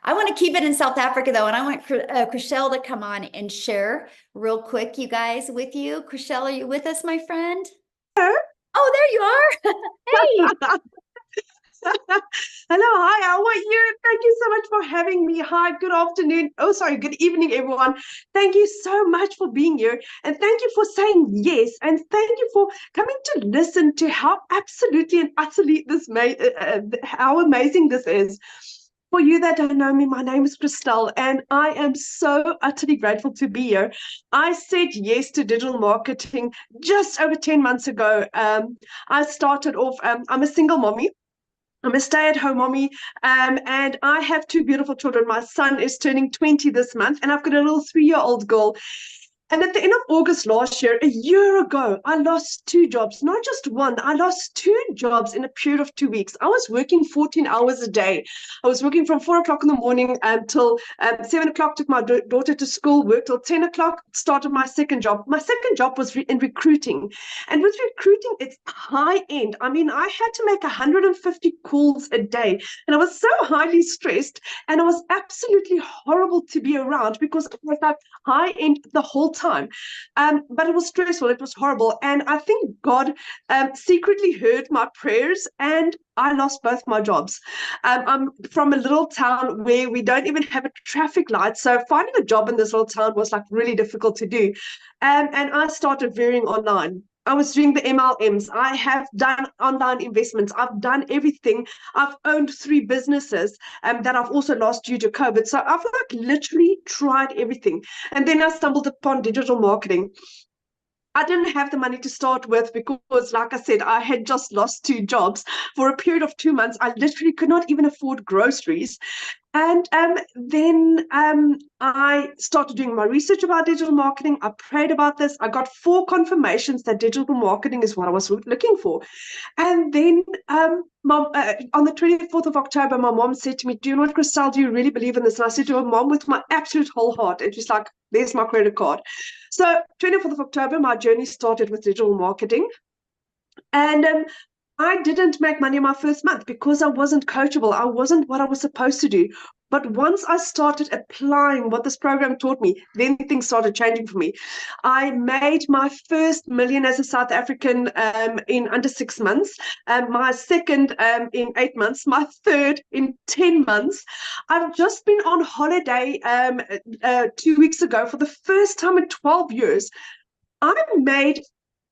I want to keep it in South Africa though, and I want Cristelle to come on and share real quick, you guys, with you. Cristelle, are you with us, my friend? Oh, there you are. Hey. Hello, hi, how are you? Thank you so much for having me. Hi, good afternoon. Oh, sorry, good evening, everyone. Thank you so much for being here. And thank you for saying yes. And thank you for coming to listen to how absolutely and utterly how amazing this is. For you that don't know me, my name is Cristelle, and I am so utterly grateful to be here. I said yes to digital marketing just over 10 months ago. I started off, I'm a single mommy. I'm a stay-at-home mommy, and I have two beautiful children. My son is turning 20 this month, and I've got a little 3-year-old girl. And at the end of August last year, a year ago, I lost two jobs, not just one. I lost two jobs in a period of 2 weeks. I was working 14 hours a day. I was working from 4 o'clock in the morning until 7 o'clock, took my daughter to school, worked till 10 o'clock, started my second job. My second job was in recruiting. And with recruiting, it's high end. I mean, I had to make 150 calls a day. And I was so highly stressed. And it was absolutely horrible to be around because it was like high end the whole time. But it was stressful. It was horrible. And I think God secretly heard my prayers, and I lost both my jobs. I'm from a little town where we don't even have a traffic light. So finding a job in this little town was like really difficult to do. And I started veering online. I was doing the MLMs. I have done online investments. I've done everything. I've owned 3 businesses that I've also lost due to COVID. So I've like literally tried everything. And then I stumbled upon digital marketing. I didn't have the money to start with because, like I said, I had just lost two jobs for a period of 2 months. I literally could not even afford groceries. And then I started doing my research about digital marketing. I prayed about this. I got 4 confirmations that digital marketing is what I was looking for. And then on the 24th of October, my mom said to me, "Do you know what, Cristelle, do you really believe in this?" And I said to her, "Mom, with my absolute whole heart." And she's like, "There's my credit card." So 24th of October, my journey started with digital marketing. And I didn't make money my first month because I wasn't coachable. I wasn't what I was supposed to do. But once I started applying what this program taught me, then things started changing for me. I made my first million as a South African in under 6 months, my second in 8 months, my third in 10 months. I've just been on holiday 2 weeks ago for the first time in 12 years. I made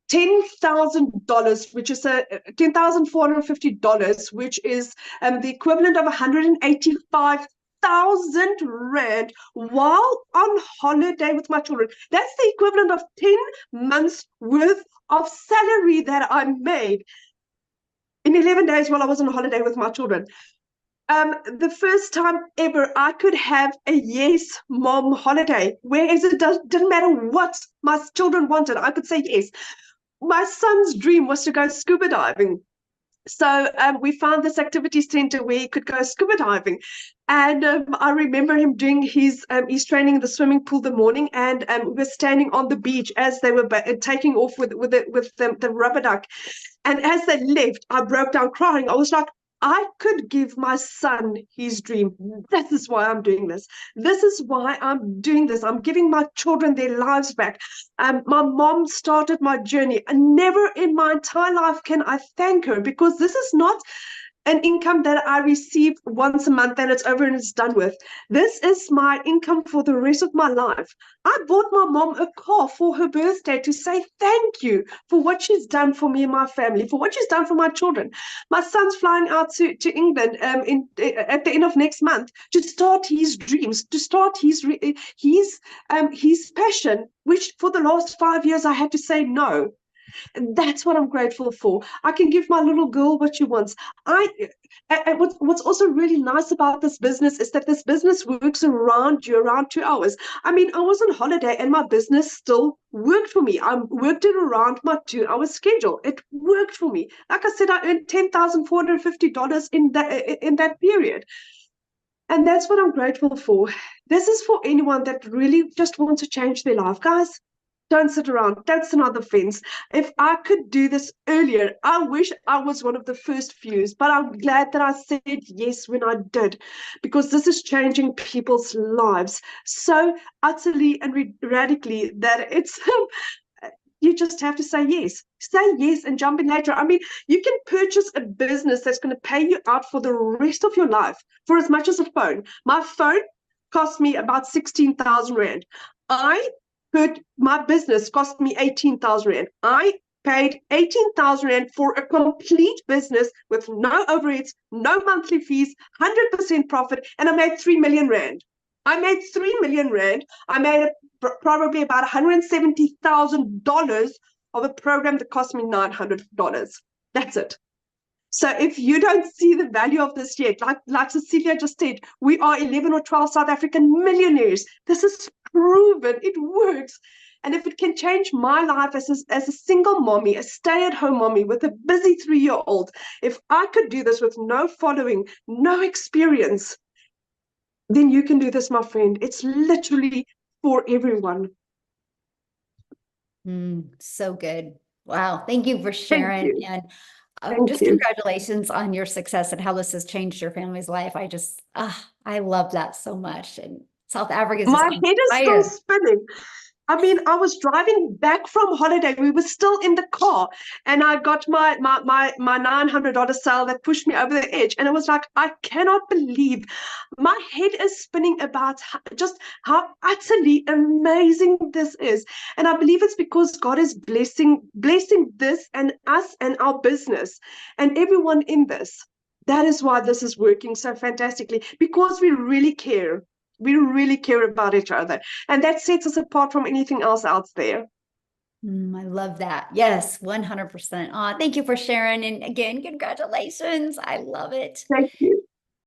$10,000, which is $10,450, which is the equivalent of 185,000 rand while on holiday with my children. That's the equivalent of 10 months worth of salary that I made in 11 days while I was on holiday with my children. The first time ever I could have a yes mom holiday, whereas it didn't matter what my children wanted, I could say yes. My son's dream was to go scuba diving. So we found this activity center where he could go scuba diving. And I remember him doing his training in the swimming pool the morning, and we were standing on the beach as they were taking off with the rubber duck. And as they left, I broke down crying. I was like, I could give my son his dream. This is why I'm doing this. This is why I'm doing this. I'm giving my children their lives back. My mom started my journey, and never in my entire life can I thank her, because this is not an income that I receive once a month and it's over and it's done with. This is my income for the rest of my life. I bought my mom a car for her birthday to say thank you for what she's done for me and my family, for what she's done for my children. My son's flying out to England at the end of next month to start his dreams, to start his passion, which for the last 5 years I had to say no. And that's what I'm grateful for. I can give my little girl what she wants. What's also really nice about this business is that this business works around you, around 2 hours. I mean, I was on holiday and my business still worked for me. I worked it around my 2 hour schedule. It worked for me. Like I said, I earned $10,450 in that period. And that's what I'm grateful for. This is for anyone that really just wants to change their life, guys. Don't sit around. Don't sit on the fence. If I could do this earlier, I wish I was one of the first few, but I'm glad that I said yes when I did, because this is changing people's lives so utterly and radically that it's you just have to say yes. Say yes and jump in later. I mean, you can purchase a business that's going to pay you out for the rest of your life for as much as a phone. My phone cost me about 16,000 Rand. I heard my business cost me 18,000 Rand. I paid 18,000 Rand for a complete business with no overheads, no monthly fees, 100% profit, and I made 3 million Rand. I made 3 million Rand. I made probably about $170,000 of a program that cost me $900. That's it. So if you don't see the value of this yet, like Cecilia just said, we are 11 or 12 South African millionaires. This is proven. It works. And if it can change my life as a single mommy, a stay-at-home mommy with a busy 3-year-old, if I could do this with no following, no experience, then you can do this, my friend. It's literally for everyone. So good. Wow. Thank you for Thank sharing. you. And Thank just you. congratulations on your success and how this has changed your family's life. I love that so much. And South Africa is just My on head is still fire. spinning. I mean, I was driving back from holiday. We were still in the car, and I got my $900 sale that pushed me over the edge. And it was like, I cannot believe my head is spinning about just how utterly amazing this is. And I believe it's because God is blessing this and us and our business and everyone in this. That is why this is working so fantastically, because we really care. We really care about each other. And that sets us apart from anything else out there. I love that. Yes, 100%. Thank you for sharing. And again, congratulations. I love it. Thank you.